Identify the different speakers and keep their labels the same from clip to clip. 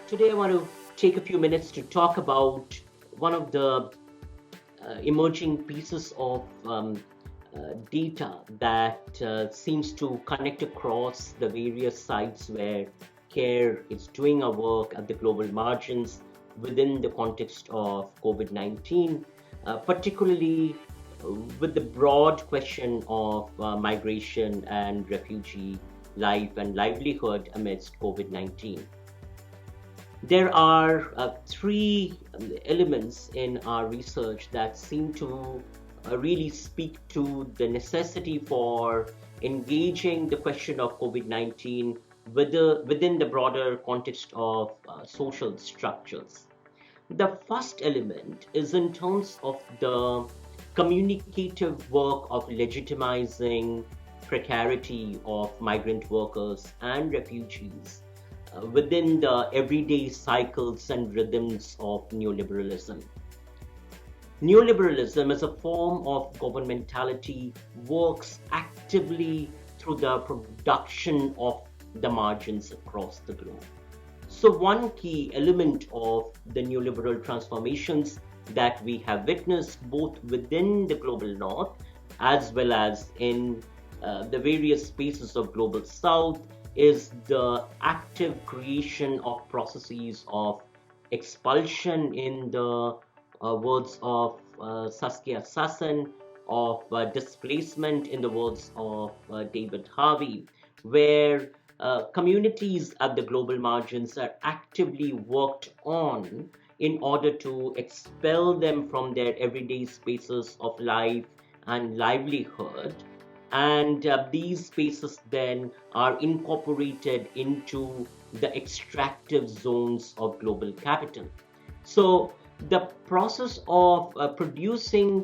Speaker 1: Today, I want to take a few minutes to talk about one of the emerging pieces of data that seems to connect across the various sites where care is doing a work at the global margins within the context of COVID 19, particularly with the broad question of migration and refugee life and livelihood amidst COVID 19. There are three elements in our research that seem to really speak to the necessity for engaging the question of COVID 19 within the broader context of social structures. The first element is in terms of the communicative work of legitimizing precarity of migrant workers and refugees within the everyday cycles and rhythms of neoliberalism. Neoliberalism, as a form of governmentality, works actively through the production of the margins across the globe. So, one key element of the neoliberal transformations that we have witnessed both within the global north as well as in the various spaces of global south is the active creation of processes of expulsion, in the words of Saskia Sassen, of displacement in the words of David Harvey, where communities at the global margins are actively worked on in order to expel them from their everyday spaces of life and livelihood. And these spaces then are incorporated into the extractive zones of global capital. So the process of producing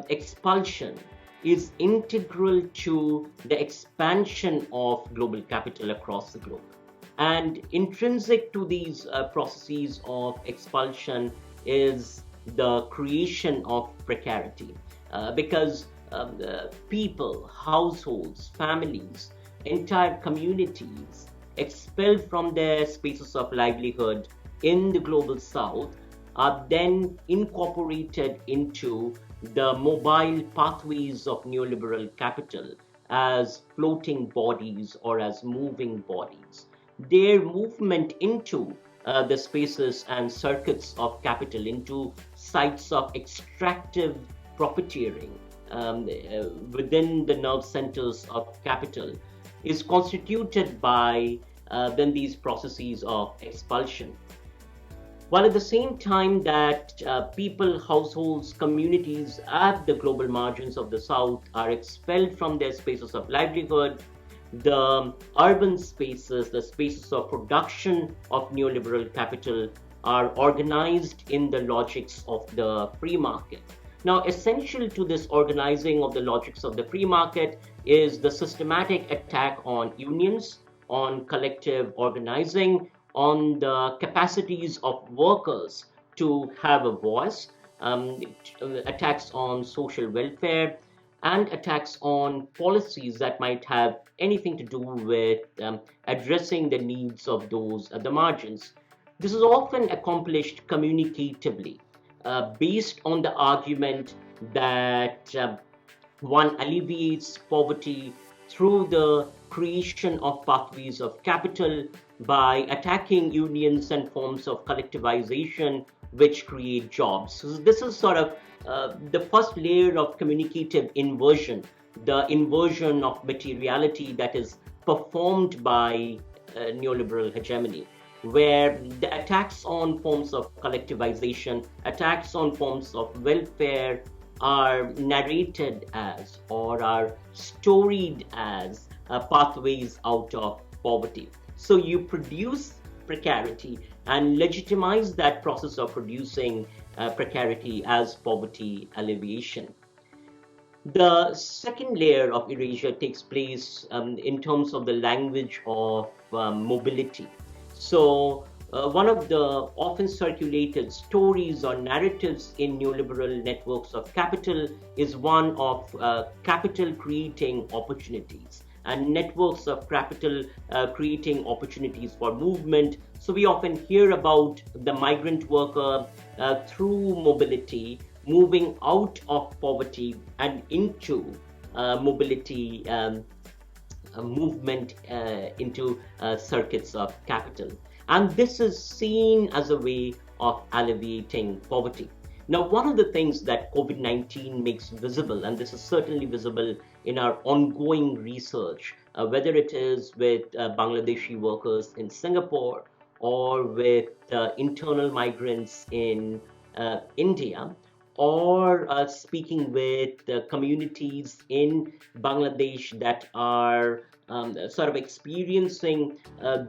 Speaker 1: expulsion is integral to the expansion of global capital across the globe. And intrinsic to these processes of expulsion is the creation of precarity, because people, households, families, entire communities expelled from their spaces of livelihood in the global south are then incorporated into the mobile pathways of neoliberal capital as floating bodies or as moving bodies. Their movement into the spaces and circuits of capital, into sites of extractive profiteering within the nerve centers of capital, is constituted by then these processes of expulsion. While at the same time that people, households, communities at the global margins of the South are expelled from their spaces of livelihood, the urban spaces, the spaces of production of neoliberal capital, are organized in the logics of the free market. Now, essential to this organizing of the logics of the free market is the systematic attack on unions, on collective organizing, on the capacities of workers to have a voice, attacks on social welfare, and attacks on policies that might have anything to do with addressing the needs of those at the margins. This is often accomplished communicatively, based on the argument that one alleviates poverty through the creation of pathways of capital by attacking unions and forms of collectivization which create jobs. So this is sort of the first layer of communicative inversion, the inversion of materiality that is performed by neoliberal hegemony, where the attacks on forms of collectivization, attacks on forms of welfare are narrated as or are storied as pathways out of poverty. So you produce precarity and legitimize that process of producing precarity as poverty alleviation. The second layer of erasure takes place in terms of the language of mobility. So, one of the often circulated stories or narratives in neoliberal networks of capital is one of capital creating opportunities. and networks of capital creating opportunities for movement. So we often hear about the migrant worker through mobility, moving out of poverty and into mobility movement into circuits of capital. And this is seen as a way of alleviating poverty. Now, one of the things that COVID 19 makes visible, and this is certainly visible in our ongoing research, whether it is with Bangladeshi workers in Singapore or with internal migrants in India, or speaking with communities in Bangladesh that are sort of experiencing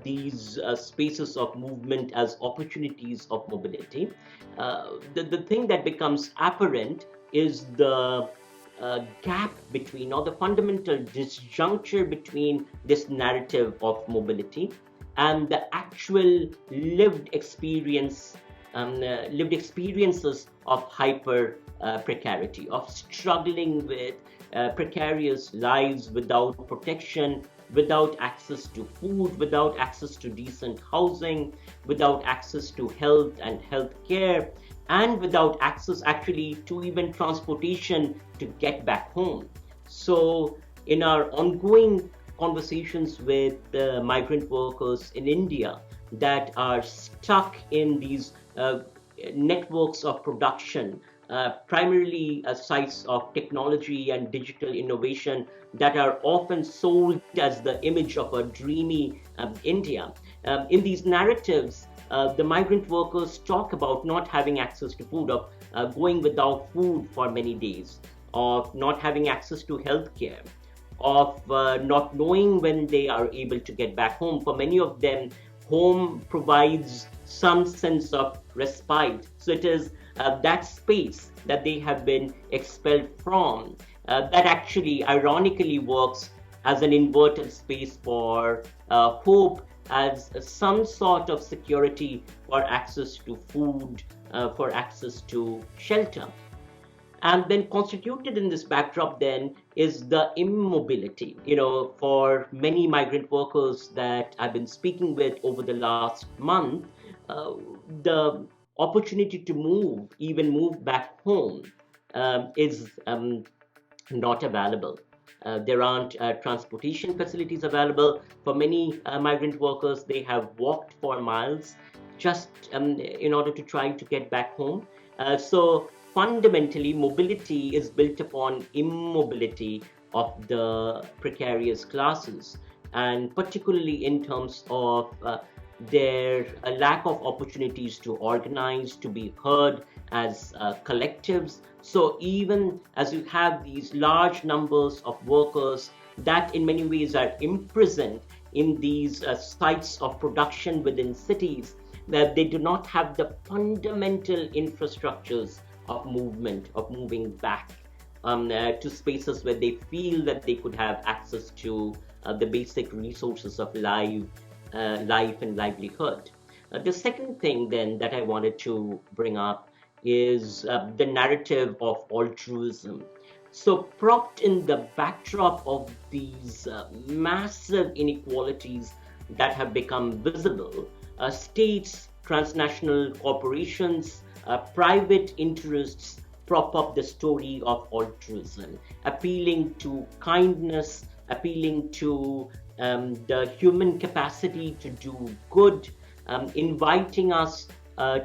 Speaker 1: these spaces of movement as opportunities of mobility. The thing that becomes apparent is the gap between, or the fundamental disjuncture between this narrative of mobility and the actual lived experiences of hyper precarity, of struggling with precarious lives without protection, without access to food, without access to decent housing, without access to health and health care, and without access actually to even transportation to get back home. So, in our ongoing conversations with migrant workers in India that are stuck in these networks of production, primarily sites of technology and digital innovation that are often sold as the image of a dreamy India. In these narratives, the migrant workers talk about not having access to food, of going without food for many days, of not having access to healthcare, of not knowing when they are able to get back home. For many of them, home provides some sense of respite. So it is that space that they have been expelled from that actually ironically works as an inverted space for hope, as some sort of security for access to food, for access to shelter. And then constituted in this backdrop then is the immobility. For many migrant workers that I've been speaking with over the last month, the opportunity to even move back home, is not available. There aren't transportation facilities available. For many migrant workers, they have walked for miles just in order to try to get back home. So fundamentally, mobility is built upon immobility of the precarious classes, and particularly in terms of their lack of opportunities to organize, to be heard as collectives. So even as you have these large numbers of workers that in many ways are imprisoned in these sites of production within cities, that they do not have the fundamental infrastructures of movement, of moving back to spaces where they feel that they could have access to the basic resources of life and livelihood. The second thing then that I wanted to bring up is the narrative of altruism. So propped in the backdrop of these massive inequalities that have become visible, states, transnational corporations, private interests prop up the story of altruism, appealing to kindness, appealing to the human capacity to do good, inviting us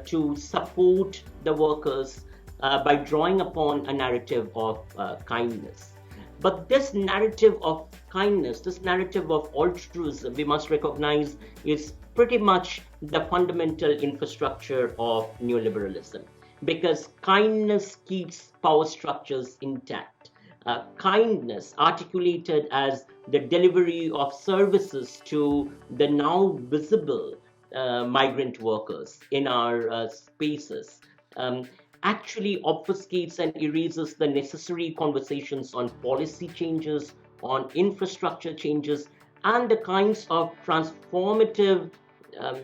Speaker 1: to support the workers by drawing upon a narrative of kindness. But this narrative of kindness, this narrative of altruism, we must recognize is pretty much the fundamental infrastructure of neoliberalism, because kindness keeps power structures intact. Kindness articulated as the delivery of services to the now visible migrant workers in our spaces actually obfuscates and erases the necessary conversations on policy changes, on infrastructure changes, and the kinds of transformative um,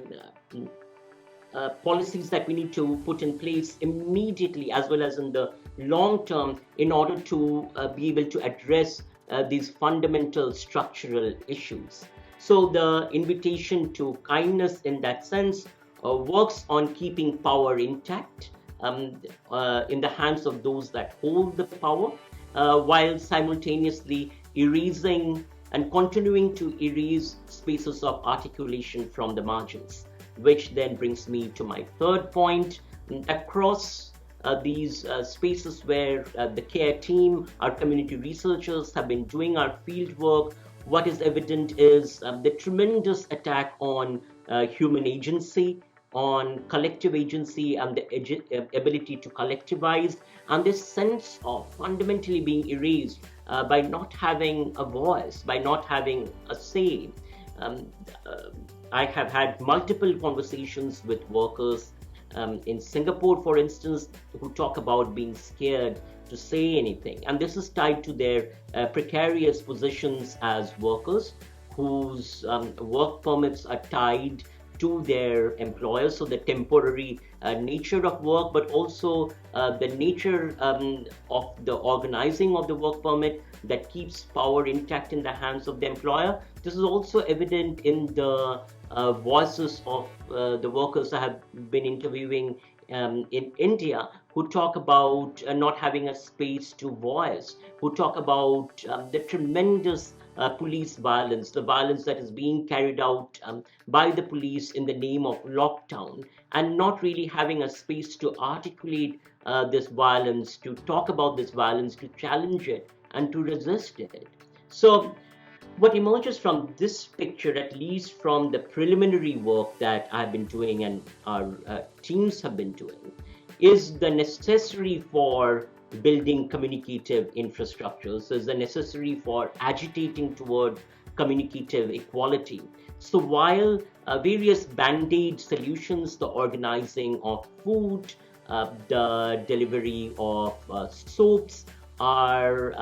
Speaker 1: policies that we need to put in place immediately as well as in the long term in order to be able to address these fundamental structural issues. So the invitation to kindness in that sense works on keeping power intact in the hands of those that hold the power, while simultaneously erasing and continuing to erase spaces of articulation from the margins. Which then brings me to my third point. Across these spaces where the care team, our community researchers have been doing our field work, what is evident is the tremendous attack on human agency, on collective agency, and the ability to collectivize, and this sense of fundamentally being erased by not having a voice, by not having a say. Um, uh, I have had multiple conversations with workers in Singapore, for instance, who talk about being scared to say anything. And this is tied to their precarious positions as workers whose work permits are tied to their employers. So the temporary nature of work, but also the nature of the organizing of the work permit that keeps power intact in the hands of the employer. This is also evident in the voices of the workers I have been interviewing in India, who talk about not having a space to voice, who talk about the tremendous police violence, the violence that is being carried out by the police in the name of lockdown, and not really having a space to articulate this violence, to talk about this violence, to challenge it, and to resist it. So what emerges from this picture, at least from the preliminary work that I've been doing and our teams have been doing, is the necessary for building communicative infrastructures, is the necessary for agitating toward communicative equality. So while various band-aid solutions, the organizing of food, the delivery of soaps, are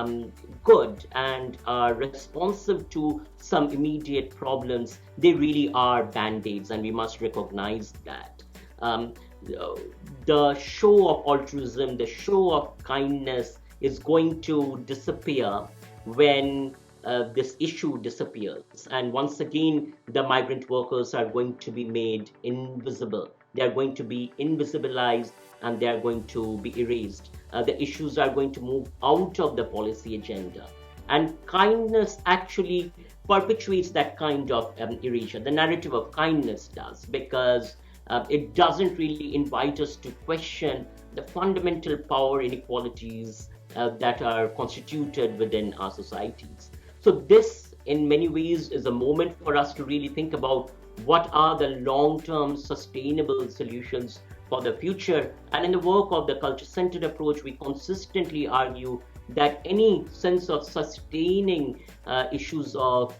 Speaker 1: good and are responsive to some immediate problems, they really are band-aids, and we must recognize that. Um, the show of altruism, the show of kindness is going to disappear when this issue disappears. And once again, the migrant workers are going to be made invisible. They are going to be invisibilized and they are going to be erased. The issues are going to move out of the policy agenda. And kindness actually perpetuates that kind of erasure. The narrative of kindness does, because it doesn't really invite us to question the fundamental power inequalities that are constituted within our societies. So this, in many ways, is a moment for us to really think about what are the long-term sustainable solutions for the future. And in the work of the culture-centered approach, we consistently argue that any sense of sustaining issues of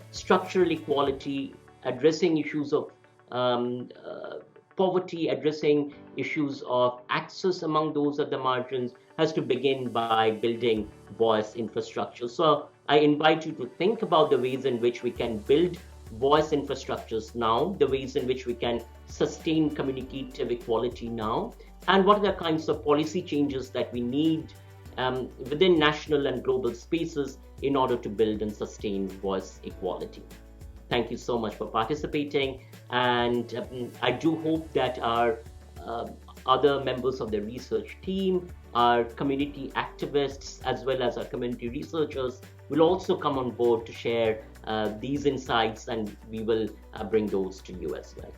Speaker 1: structural equality, addressing issues of poverty, addressing issues of access among those at the margins, has to begin by building voice infrastructure. So I invite you to think about the ways in which we can build voice infrastructures now, the ways in which we can sustain communicative equality now, and what are the kinds of policy changes that we need within national and global spaces in order to build and sustain voice equality. Thank you so much for participating, and I do hope that our other members of the research team, our community activists, as well as our community researchers will also come on board to share these insights, and we will bring those to you as well.